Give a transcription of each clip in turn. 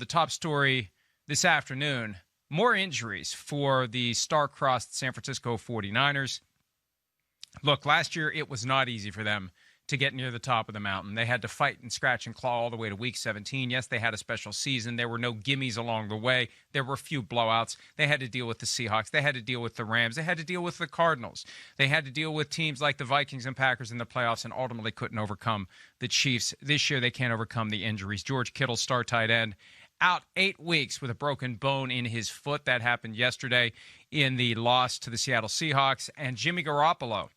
top story this afternoon, more injuries for the star-crossed San Francisco 49ers. Look, last year it was not easy for them to get near the top of the mountain. They had to fight and scratch and claw all the way to week 17. Yes, they had a special season. There were no gimmies along the way. There were a few blowouts. They had to deal with the Seahawks. They had to deal with the Rams. They had to deal with the Cardinals. They had to deal with teams like the Vikings and Packers in the playoffs and ultimately couldn't overcome the Chiefs. This year they can't overcome the injuries. George Kittle, star tight end, out 8 weeks with a broken bone in his foot. That happened yesterday in the loss to the Seattle Seahawks. And Jimmy Garoppolo,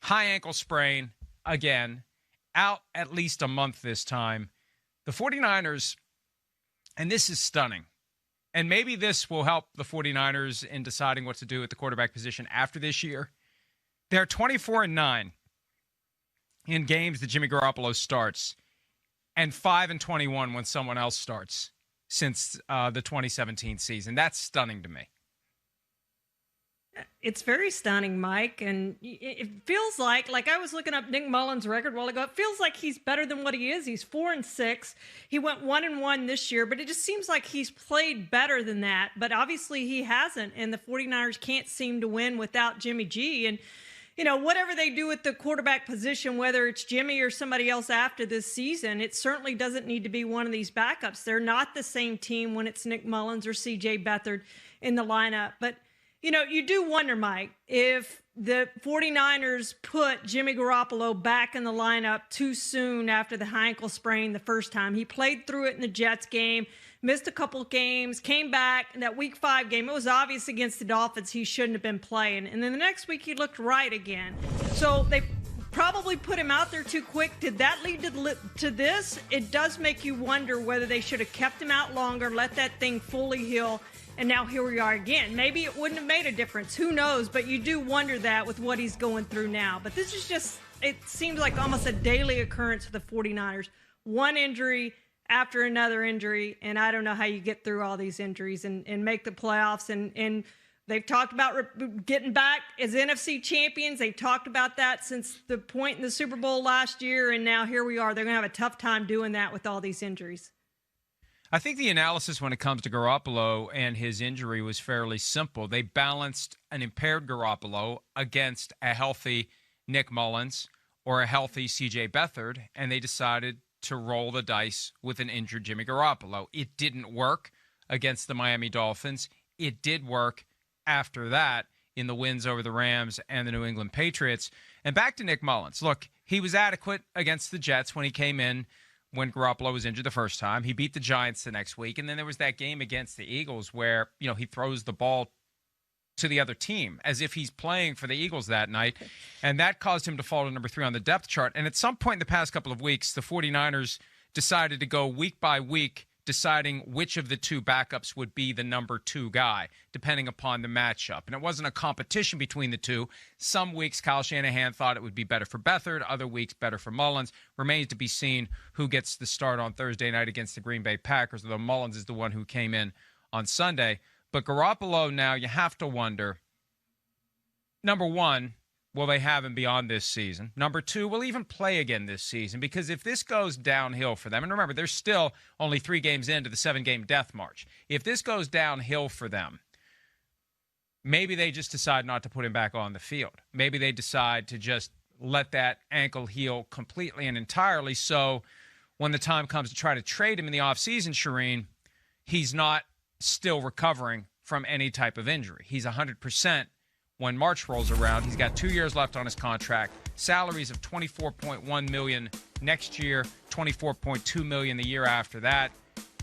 high ankle sprain, again, out at least a month this time. The 49ers, and this is stunning, and maybe this will help the 49ers in deciding what to do at the quarterback position after this year. They're 24-9 in games that Jimmy Garoppolo starts, and 5-21 when someone else starts since the 2017 season. That's stunning to me. It's very stunning, Mike, and it feels like I was looking up Nick Mullins' record a while ago. It feels like he's better than what he is. He's 4-6. He went 1-1 this year, but it just seems like he's played better than that. But obviously he hasn't, and the 49ers can't seem to win without Jimmy G. And, you know, whatever they do at the quarterback position, whether it's Jimmy or somebody else after this season, it certainly doesn't need to be one of these backups. They're not the same team when it's Nick Mullins or C.J. Beathard in the lineup. But you know, you do wonder, Mike, if the 49ers put Jimmy Garoppolo back in the lineup too soon after the high ankle sprain the first time. He played through it in the Jets game, missed a couple of games, came back in that week 5 game. It was obvious against the Dolphins he shouldn't have been playing. And then the next week he looked right again. So they probably put him out there too quick. Did that lead to this? It does make you wonder whether they should have kept him out longer, let that thing fully heal. And now here we are again. Maybe it wouldn't have made a difference. Who knows? But you do wonder that with what he's going through now. But this is just, it seems like almost a daily occurrence for the 49ers. One injury after another injury. And I don't know how you get through all these injuries and make the playoffs. And they've talked about getting back as NFC champions. They've talked about that since the point in the Super Bowl last year. And now here we are. They're going to have a tough time doing that with all these injuries. I think the analysis when it comes to Garoppolo and his injury was fairly simple. They balanced an impaired Garoppolo against a healthy Nick Mullins or a healthy C.J. Beathard, and they decided to roll the dice with an injured Jimmy Garoppolo. It didn't work against the Miami Dolphins. It did work after that in the wins over the Rams and the New England Patriots. And back to Nick Mullins. Look, he was adequate against the Jets when he came in when Garoppolo was injured the first time. He beat the Giants the next week. And then there was that game against the Eagles where, you know, he throws the ball to the other team as if he's playing for the Eagles that night. And that caused him to fall to number 3 on the depth chart. And at some point in the past couple of weeks, the 49ers decided to go week by week, deciding which of the two backups would be the number 2 guy, depending upon the matchup. And it wasn't a competition between the two. Some weeks, Kyle Shanahan thought it would be better for Beathard. Other weeks, better for Mullins. Remains to be seen who gets the start on Thursday night against the Green Bay Packers, although Mullins is the one who came in on Sunday. But Garoppolo now, you have to wonder, number one, will they have him beyond this season? Number 2, will he even play again this season? Because if this goes downhill for them, and remember, they're still only 3 games into the 7-game death march. If this goes downhill for them, maybe they just decide not to put him back on the field. Maybe they decide to just let that ankle heal completely and entirely, so when the time comes to try to trade him in the offseason, Charean, he's not still recovering from any type of injury. He's 100% when March rolls around. He's got 2 years left on his contract, salaries of $24.1 million next year, $24.2 million the year after that.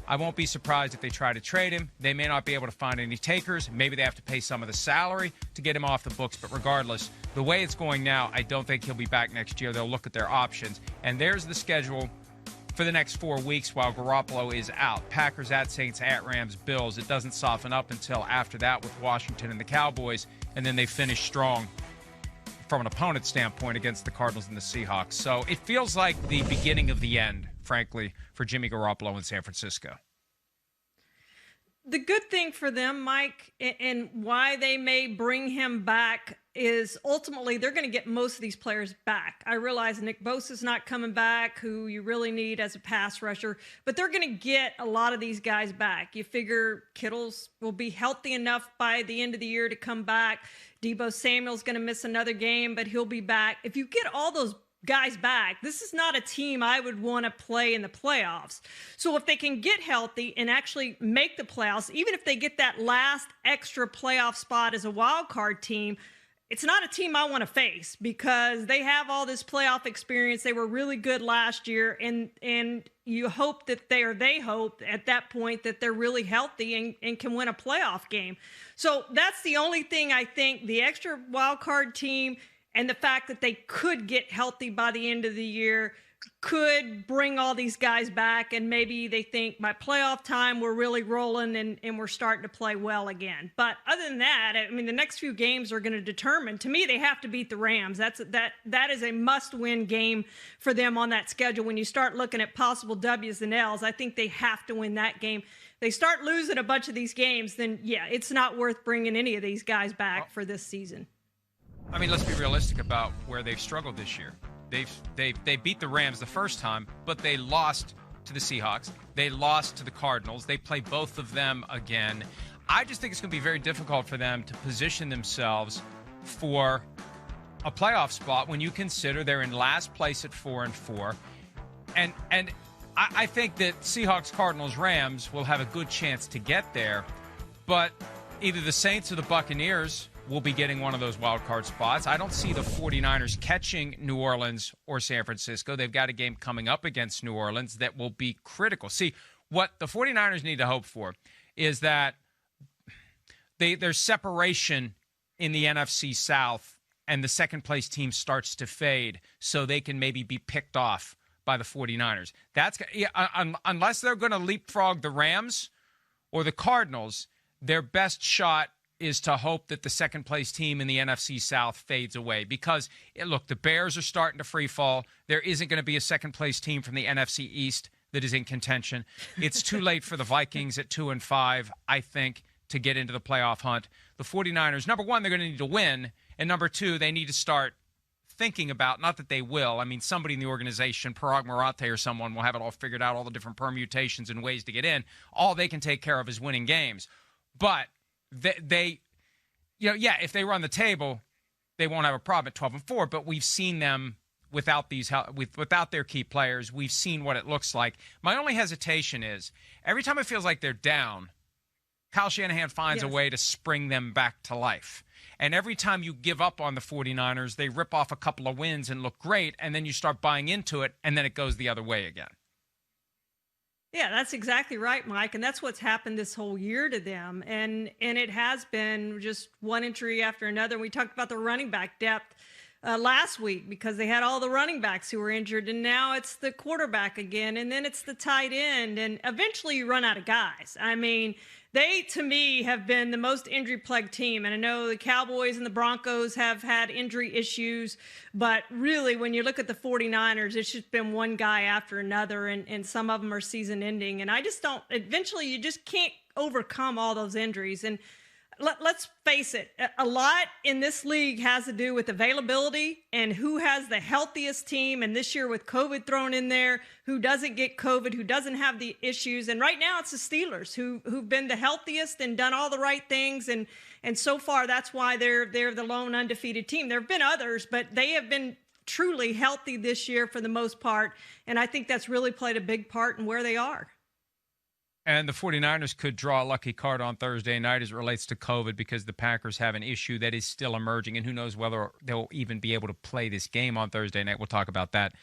I won't be surprised if they try to trade him. They may not be able to find any takers. Maybe they have to pay some of the salary to get him off the books. But regardless, the way it's going now, I don't think he'll be back next year. They'll look at their options. And there's the schedule for the next 4 weeks while Garoppolo is out. Packers at Saints, at Rams, Bills. It doesn't soften up until after that with Washington and the Cowboys. And then they finish strong from an opponent standpoint against the Cardinals and the Seahawks. So it feels like the beginning of the end, frankly, for Jimmy Garoppolo in San Francisco. the good thing for them, Mike, and why they may bring him back is ultimately they're going to get most of these players back. I realize Nick Bosa's not coming back, who you really need as a pass rusher, but they're going to get a lot of these guys back. You figure Kittle's will be healthy enough by the end of the year to come back. Deebo Samuel's going to miss another game, but he'll be back. If you get all those guys back, this is not a team I would want to play in the playoffs. So if they can get healthy and actually make the playoffs, even if they get that last extra playoff spot as a wild card team, it's not a team I want to face because they have all this playoff experience. They were really good last year, and you hope that they hope at that point that they're really healthy and can win a playoff game. So that's the only thing I think, the extra wild card team and the fact that they could get healthy by the end of the year could bring all these guys back, and maybe they think by playoff time we're really rolling and we're starting to play well again. But other than that, I mean, the next few games are going to determine. To me, they have to beat the Rams. That is a must-win game for them on that schedule. When you start looking at possible W's and L's, I think they have to win that game. They start losing a bunch of these games, then yeah, it's not worth bringing any of these guys back for this season. I mean, let's be realistic about where they've struggled this year. They beat the Rams the first time, but they lost to the Seahawks. They lost to the Cardinals. They play both of them again. I just think it's going to be very difficult for them to position themselves for a playoff spot when you consider they're in last place at 4-4. And I think that Seahawks, Cardinals, Rams will have a good chance to get there, but either the Saints or the Buccaneers will be getting one of those wild card spots. I don't see the 49ers catching New Orleans or San Francisco. They've got a game coming up against New Orleans that will be critical. See, what the 49ers need to hope for is that there's separation in the NFC South and the second-place team starts to fade so they can maybe be picked off by the 49ers. Unless they're going to leapfrog the Rams or the Cardinals, their best shot is to hope that the second-place team in the NFC South fades away. Because, look, the Bears are starting to free fall. There isn't going to be a second-place team from the NFC East that is in contention. It's too late for the Vikings at 2-5, I think, to get into the playoff hunt. The 49ers, number one, they're going to need to win. And number two, they need to start thinking about, not that they will, I mean, somebody in the organization, Parag Marathe or someone, will have it all figured out, all the different permutations and ways to get in. All they can take care of is winning games. But they if they run the table, they won't have a problem at 12-4. But we've seen them without their key players. We've seen what it looks like. My only hesitation is every time it feels like they're down, Kyle Shanahan finds a way to spring them back to life. And every time you give up on the 49ers, they rip off a couple of wins and look great, and then you start buying into it, and then it goes the other way again. Yeah, that's exactly right, Mike. And that's what's happened this whole year to them. And it has been just one injury after another. We talked about the running back depth last week because they had all the running backs who were injured. And now it's the quarterback again. And then it's the tight end. And eventually you run out of guys. I mean, they, to me, have been the most injury-plagued team. And I know the Cowboys and the Broncos have had injury issues. But really, when you look at the 49ers, it's just been one guy after another. And some of them are season-ending. And I just don't – eventually, you just can't overcome all those injuries. And let's face it, a lot in this league has to do with availability and who has the healthiest team. And this year with COVID thrown in there, who doesn't get COVID, who doesn't have the issues. And right now it's the Steelers who've been the healthiest and done all the right things. And so far, that's why they're the lone undefeated team. There have been others, but they have been truly healthy this year for the most part. And I think that's really played a big part in where they are. And the 49ers could draw a lucky card on Thursday night as it relates to COVID because the Packers have an issue that is still emerging, and who knows whether they'll even be able to play this game on Thursday night. We'll talk about that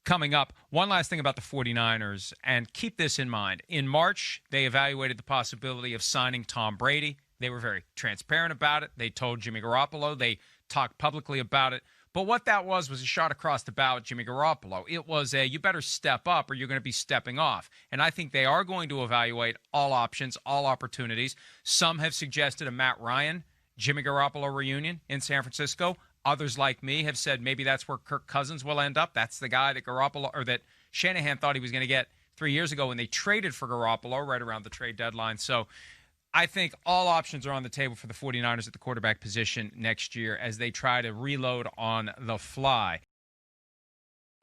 coming up. One last thing about the 49ers, and keep this in mind. In March, they evaluated the possibility of signing Tom Brady. They were very transparent about it. They told Jimmy Garoppolo. They talked publicly about it. But what that was a shot across the bow at Jimmy Garoppolo. It was you better step up or you're going to be stepping off. And I think they are going to evaluate all options, all opportunities. Some have suggested a Matt Ryan, Jimmy Garoppolo reunion in San Francisco. Others like me have said maybe that's where Kirk Cousins will end up. That's the guy that that Shanahan thought he was going to get 3 years ago when they traded for Garoppolo right around the trade deadline. So I think all options are on the table for the 49ers at the quarterback position next year as they try to reload on the fly.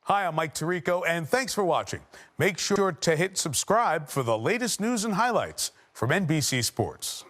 Hi, I'm Mike Tirico, and thanks for watching. Make sure to hit subscribe for the latest news and highlights from NBC Sports.